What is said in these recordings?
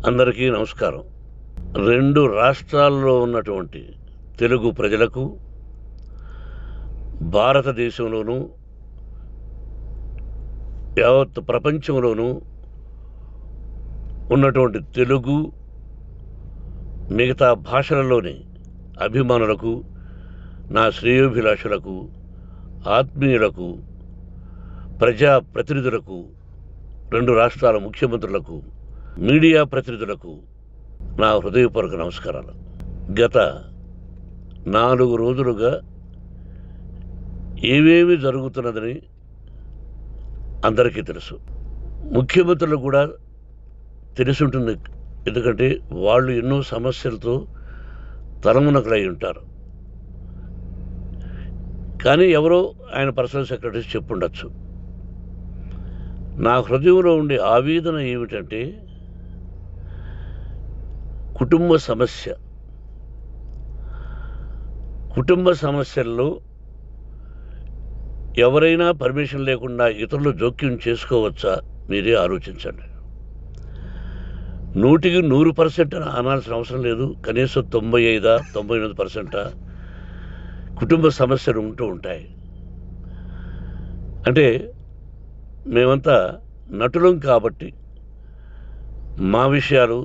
అందరికీ నమస్కారం. 2 రాష్ట్రాల్లో ఉన్నటువంటి తెలుగు ప్రజలకు, భారతదేశంలోనూ యావత్ ప్రపంచంలోనూ ఉన్నటువంటి తెలుగు మిగతా భాషలలోని అభిమానులకు, నా శ్రేయోభిలాషులకు, ఆత్మీయులకు, ప్రజాప్రతినిధులకు, 2 రాష్ట్రాల ముఖ్యమంత్రులకు, మీడియా ప్రతినిధులకు నా హృదయపూర్వక నమస్కారాలు. గత 4 రోజులుగా ఏమేమి జరుగుతున్నదని అందరికీ తెలుసు. ముఖ్యమంత్రులకు కూడా తెలిసి ఉంటుంది. ఎందుకంటే వాళ్ళు ఎన్నో సమస్యలతో తలమునకలై ఉంటారు. కానీ ఎవరో ఆయన పర్సనల్ సెక్రటరీస్ చెప్పుండొచ్చు. నా హృదయంలో ఉండే ఆవేదన ఏమిటంటే, కుటుంబ సమస్యల్లో ఎవరైనా పర్మిషన్ లేకుండా ఇతరులు జోక్యం చేసుకోవచ్చా? మీరే ఆలోచించండి. 100కి 100% అనాల్సిన అవసరం లేదు. కనీసం 95-98% కుటుంబ సమస్యలు ఉంటూ ఉంటాయి. అంటే మేమంతా నటులం కాబట్టి మా విషయాలు,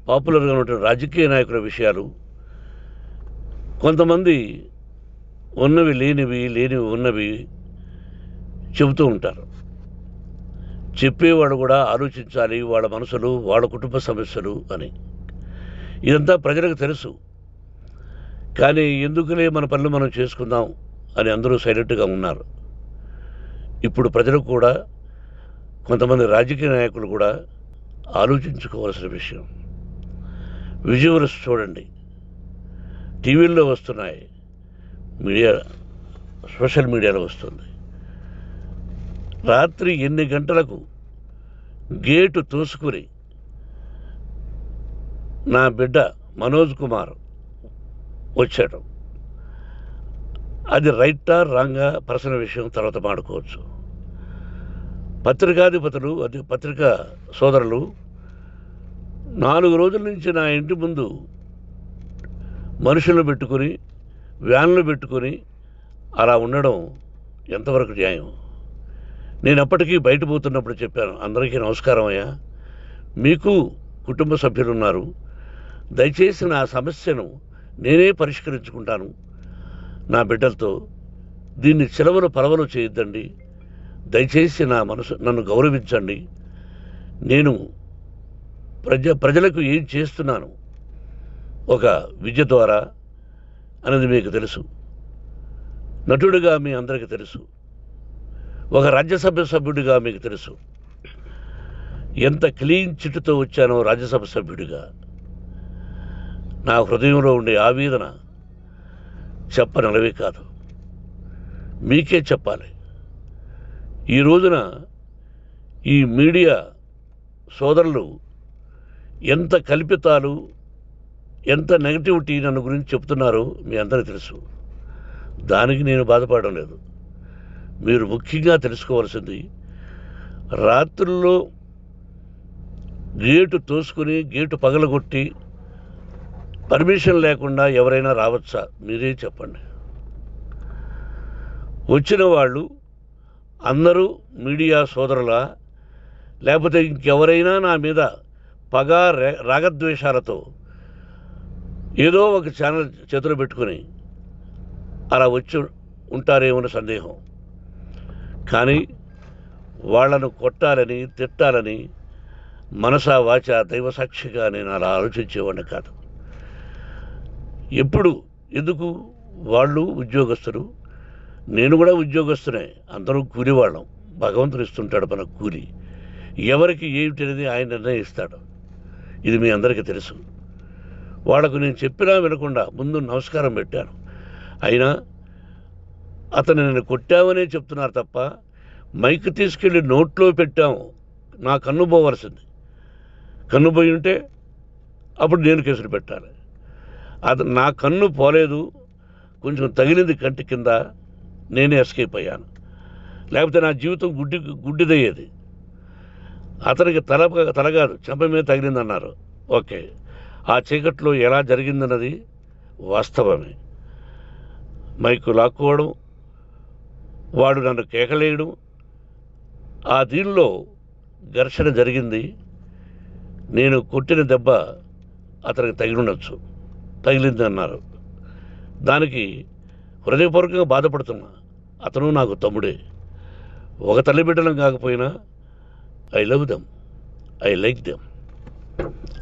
పాపులర్గా ఉన్నటువంటి రాజకీయ నాయకుల విషయాలు, కొంతమంది ఉన్నవి లేనివి, లేనివి ఉన్నవి చెబుతూ ఉంటారు. చెప్పేవాడు కూడా ఆలోచించాలి, వాళ్ళ మనసులు, వాళ్ళ కుటుంబ సమస్యలు అని. ఇదంతా ప్రజలకు తెలుసు. కానీ ఎందుకులే మన పనులు మనం చేసుకుందాం అని అందరూ సైలెంట్గా ఉన్నారు. ఇప్పుడు ప్రజలకు కూడా, కొంతమంది రాజకీయ నాయకులు కూడా ఆలోచించుకోవాల్సిన విషయం. విజువల్స్ చూడండి, టీవీల్లో వస్తున్నాయి, సోషల్ మీడియాలో వస్తుంది. రాత్రి 8 గంటలకు గేటు తోసుకుని నా బిడ్డ మనోజ్ కుమార్ వచ్చాడు. అది రైటా రాంగా పర్సనల్ విషయం, తర్వాత మాడుకోవచ్చు. పత్రికాధిపతులు, అది పత్రికా సోదరులు 4 రోజుల నుంచి నా ఇంటి ముందు మనుషులను పెట్టుకుని, వ్యాన్లు పెట్టుకుని అలా ఉండడం ఎంతవరకు న్యాయం? నేను అప్పటికీ బయట పోతున్నప్పుడు చెప్పాను, అందరికీ నమస్కారం అయ్యా, మీకు కుటుంబ సభ్యులు ఉన్నారు, దయచేసి నా సమస్యను నేనే పరిష్కరించుకుంటాను నా బిడ్డలతో, దీన్ని చిలవలు పలవలు చేయొద్దండి, దయచేసి నన్ను గౌరవించండి, నేను ప్రజలకు ఏం చేస్తున్నాను ఒక విద్య ద్వారా అనేది మీకు తెలుసు. నటుడిగా మీ అందరికీ తెలుసు. ఒక రాజ్యసభ సభ్యుడిగా మీకు తెలుసు. ఎంత క్లీన్ చిట్టుతో వచ్చానో రాజ్యసభ సభ్యుడిగా. నా హృదయంలో ఉండే ఆవేదన చెప్పనలవే కాదు, మీకే చెప్పాలి. ఈ రోజున ఈ మీడియా సోదరులు ఎంత కల్పితాలు, ఎంత నెగటివిటీ నన్ను గురించి చెప్తున్నారో మీ అందరికీ తెలుసు. దానికి నేను బాధపడడం లేదు. మీరు ముఖ్యంగా తెలుసుకోవాల్సింది, రాత్రుల్లో గేటు తోసుకుని, గేటు పగలగొట్టి పర్మిషన్ లేకుండా ఎవరైనా రావచ్చా? మీరే చెప్పండి. వచ్చిన వాళ్ళు అందరూ మీడియా సోదరులా, లేకపోతే ఇంకెవరైనా నా మీద పగ, రాగద్వేషాలతో ఏదో ఒక ఛానల్ చేతులు పెట్టుకుని అలా వచ్చి ఉంటారేమో సందేహం. కానీ వాళ్లను కొట్టాలని, తిట్టాలని మనసా వాచ దైవ సాక్షిగా నేను అలా ఆలోచించేవాడిని కాదు. ఎందుకు? వాళ్ళు ఉద్యోగస్తులు, నేను కూడా ఉద్యోగస్తునే, అందరూ కూలివాళ్ళం. భగవంతుడు ఇస్తుంటాడు మనకు కూలి. ఎవరికి ఏమిటి అనేది ఆయన నిర్ణయిస్తాడు. ఇది మీ అందరికీ తెలుసు. వాళ్లకు నేను చెప్పినా వినకుండా ముందు నమస్కారం పెట్టాను. అయినా అతను నేను కొట్టామనే చెప్తున్నారు తప్ప, మైక్ తీసుకెళ్ళి నోట్లో పెట్టాము, నా కన్ను పోవలసింది. కన్ను పోయి ఉంటే అప్పుడు నేను కేసులు పెట్టాలి. అది నా కన్ను పోలేదు, కొంచెం తగిలింది కంటి కింద, నేనే ఎస్కేప్ అయ్యాను. లేకపోతే నా జీవితం గుడ్డిదయ్యేది. అతనికి తల కాదు చెంప మీద తగిలిందన్నారు. ఓకే, ఆ చీకట్లో ఎలా జరిగిందన్నది వాస్తవమే. మైకు లాక్కోవడం, వాడు నన్ను కేకలేయడం, ఆ దీనిలో ఘర్షణ జరిగింది. నేను కొట్టిన దెబ్బ అతనికి తగిలింది అన్నారు. దానికి హృదయపూర్వకంగా బాధపడుతున్నా. అతను నాకు తమ్ముడే. ఒక తల్లి బిడ్డలం కాకపోయినా I love them, I like them.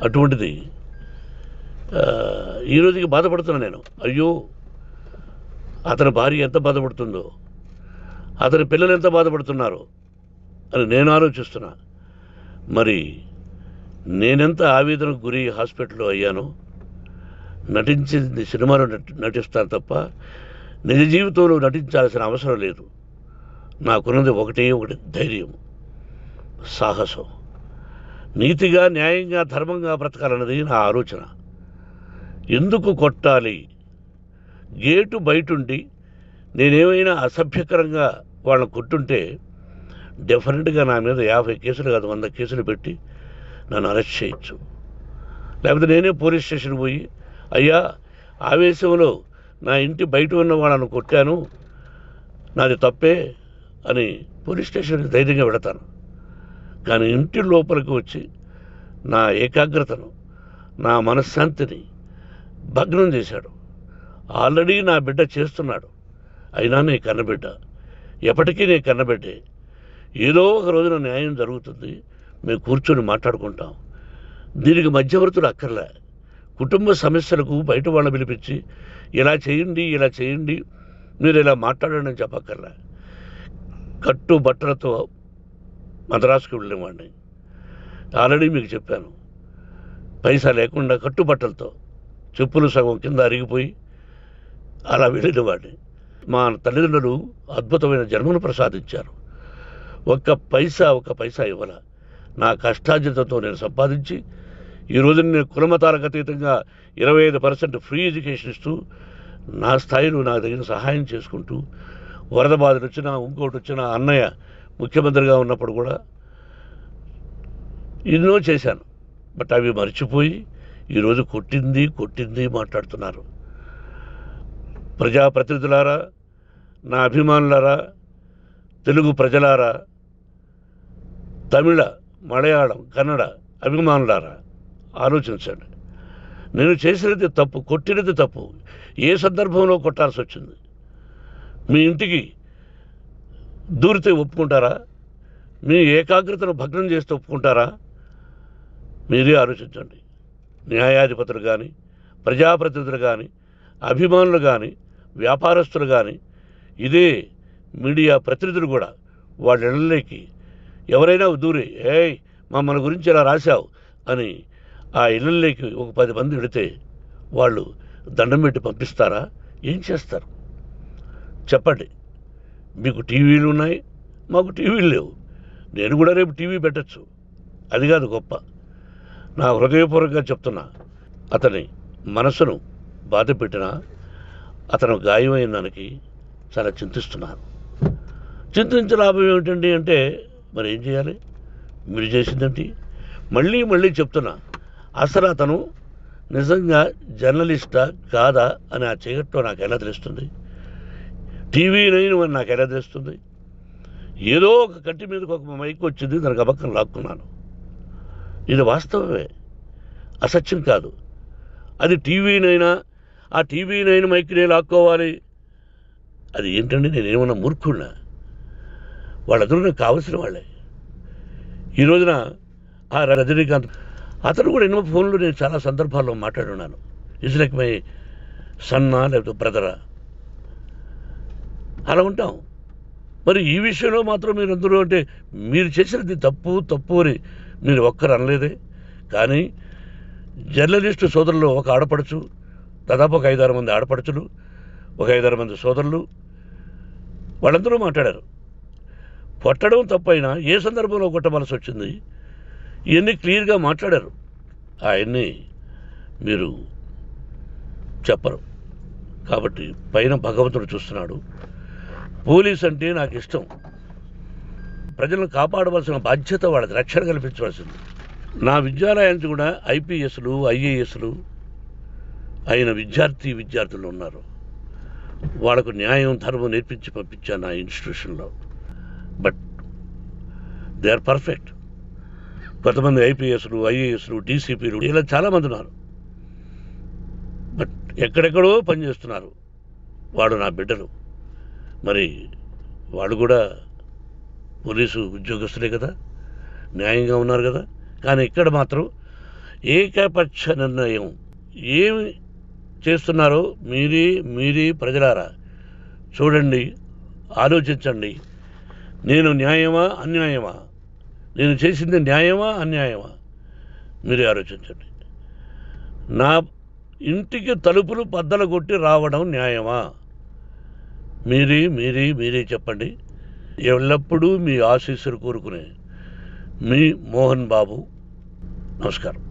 అటువంటిది ఈ రోజుకి బాధపడుతున్నా నేను. అయ్యో, అతని భార్య ఎంత బాధపడుతుందో, అతని పిల్లలు ఎంత బాధపడుతున్నారో అని నేను ఆలోచిస్తున్నా. మరి నేనెంత ఆవేదనకు గురి హాస్పిటల్లో అయ్యానో. నటించింది సినిమాలో నటిస్తాను తప్ప నిజ జీవితంలో నటించాల్సిన అవసరం లేదు. నాకున్నది ఒకటి ధైర్యం, సాహసం. నీతిగా, న్యాయంగా, ధర్మంగా బ్రతకాలన్నది నా ఆలోచన. ఎందుకు కొట్టాలి? గేటు బయటుండి నేనేమైనా అసభ్యకరంగా వాళ్ళని కొట్టుంటే డెఫినెట్గా నా మీద 50 కేసులు కాదు 100 కేసులు పెట్టి నన్ను అరెస్ట్ చేయొచ్చు. లేకపోతే నేనే పోలీస్ స్టేషన్కి పోయి, అయ్యా, ఆవేశంలో నా ఇంటి బయట ఉన్న వాళ్ళను కొట్టాను, నాది తప్పే అని పోలీస్ స్టేషన్కి ధైర్యంగా పెడతాను. కానీ ఇంటి లోపలికి వచ్చి నా ఏకాగ్రతను, నా మనశ్శాంతిని భగ్నం చేశాడు. ఆల్రెడీ నా బిడ్డ చేస్తున్నాడు. అయినా నీ కన్నబిడ్డ, ఎప్పటికీ నీ కన్నబిడ్డే. ఏదో ఒక రోజున న్యాయం జరుగుతుంది, మేము కూర్చొని మాట్లాడుకుంటాం. దీనికి మధ్యవర్తులు అక్కర్లే. కుటుంబ సమస్యలకు బయట వాళ్ళని పిలిపించి ఇలా చేయండి, మీరు ఇలా మాట్లాడండి అని చెప్పక్కర్లే. కట్టుబట్టలతో మద్రాసుకు వెళ్ళేవాడిని. ఆల్రెడీ మీకు చెప్పాను. పైసా లేకుండా కట్టుబట్టలతో, చెప్పులు సగం కింద అరిగిపోయి అలా వెళ్ళినవాడిని. మా తల్లిదండ్రులు అద్భుతమైన జన్మను ప్రసాదించారు. ఒక్క పైసా ఇవ్వాల. నా కష్టార్జితంతో నేను సంపాదించి ఈరోజు నేను కులమతాలకు అతీతంగా 25% ఫ్రీ ఎడ్యుకేషన్ ఇస్తూ, నా స్థాయిలో నాకు తగిన సహాయం చేసుకుంటూ, వరద బాధలు వచ్చినా, ఇంకోటి వచ్చినా, అన్నయ్య ముఖ్యమంత్రిగా ఉన్నప్పుడు కూడా ఎన్నో చేశాను. బట్ అవి మర్చిపోయి ఈరోజు కొట్టింది మాట్లాడుతున్నారు. ప్రజాప్రతినిధులారా, నా అభిమానులారా, తెలుగు ప్రజలారా, తమిళ, మలయాళం, కన్నడ అభిమానులారా, ఆలోచించండి. నేను చేసినది తప్పు, కొట్టినది తప్పు. ఏ సందర్భంలో కొట్టాల్సి వచ్చింది? మీ ఇంటికి దూరితే ఒప్పుకుంటారా? మీ ఏకాగ్రతను భగ్నం చేస్తే ఒప్పుకుంటారా? మీరే ఆలోచించండి. న్యాయాధిపతులు కానీ, ప్రజాప్రతినిధులు కానీ, అభిమానులు కానీ, వ్యాపారస్తులు కానీ, ఇదే మీడియా ప్రతినిధులు కూడా వాళ్ళ ఇళ్ళలోకి ఎవరైనా దూరి, ఏయ్ మన గురించి ఇలా రాశావు అని ఆ ఇళ్ళల్లోకి ఒక 10 మంది వెళితే వాళ్ళు దండం పెట్టి పంపిస్తారా? ఏం చేస్తారు చెప్పండి. మీకు టీవీలు ఉన్నాయి, మాకు టీవీలు లేవు. నేను కూడా రేపు టీవీ పెట్టచ్చు. అది కాదు గొప్ప. నా హృదయపూర్వకంగా చెప్తున్నా, అతని మనసును బాధ పెట్టినా, అతను గాయమైన దానికి చాలా చింతిస్తున్నాను. చింతించే లాభం ఏమిటండి అంటే, మరి ఏం చేయాలి? మీరు చేసిందేంటి? మళ్ళీ చెప్తున్నా, అసలు అతను నిజంగా జర్నలిస్టా కాదా అని ఆ చీకట్లో నాకు ఎలా తెలుస్తుంది? టీవీ 9 అని నాకు ఎలా తెలుస్తుంది? ఏదో ఒక కంటి మీదకి ఒక మైక్ వచ్చింది, దానికి అబక్కం లాక్కున్నాను. ఇది వాస్తవమే, అసత్యం కాదు. అది టీవీ 9, ఆ టీవీ 9 మైక్నే లాక్కోవాలి. అది ఏంటండి? నేనేమన్నా మూర్ఖున్నా? వాళ్ళందరూ నాకు కావలసిన వాళ్ళే. ఈ రోజున ఆ రజనీకాంత్, అతను కూడా ఎన్నో ఫోన్లు నేను చాలా సందర్భాల్లో మాట్లాడున్నాను. ఇట్స్ లైక్ మై సన్నా, లేకపోతే బ్రదరా, అలా ఉంటాం. మరి ఈ విషయంలో మాత్రం మీరందరూ అంటే మీరు చేసినది తప్పు అని మీరు ఒక్కరు అనలేదే. కానీ జర్నలిస్టు సోదరులు, ఒక ఆడపడుచు, దాదాపు ఒక 5-6 మంది ఆడపడుచులు, ఒక 5-6 మంది సోదరులు, వాళ్ళందరూ మాట్లాడారు. కొట్టడం తప్పైనా ఏ సందర్భంలో కొట్టవలసి వచ్చింది, ఇవన్నీ క్లియర్గా మాట్లాడారు. ఆయన్ని మీరు చెప్పరు. కాబట్టి పైన భగవంతుడు చూస్తున్నాడు. పోలీస్ అంటే నాకు ఇష్టం. ప్రజలను కాపాడవలసిన బాధ్యత వాళ్ళది, రక్షణ కల్పించవలసింది. నా విద్యాలయానికి కూడా ఐపీఎస్లు ఐఏఎస్లు అయిన విద్యార్థులు ఉన్నారు. వాళ్ళకు న్యాయం ధర్మం నేర్పించి పంపించాను నా ఇన్స్టిట్యూషన్లో. But they are perfect. కొంతమంది ఐపీఎస్లు ఐఏఎస్లు డీసీపీలు ఇలా చాలామంది ఉన్నారు. బట్ ఎక్కడెక్కడో పనిచేస్తున్నారు. వాడు నా బిడ్డలు, మరి వాళ్ళు కూడా పోలీసు ఉద్యోగస్తులే కదా, న్యాయంగా ఉన్నారు కదా. కానీ ఇక్కడ మాత్రం ఏకపక్ష నిర్ణయం ఏమి చేస్తున్నారో మీరే ప్రజలారా చూడండి, ఆలోచించండి. నేను న్యాయమా అన్యాయమా, నేను చేసింది న్యాయమా అన్యాయమా, మీరే ఆలోచించండి. నా ఇంటికి తలుపులు బద్దలు కొట్టి రావడం న్యాయమా, మీరే చెప్పండి. ఎల్లప్పుడూ మీ ఆశీస్సులు కోరుకునే మీ మోహన్ బాబు. నమస్కారం.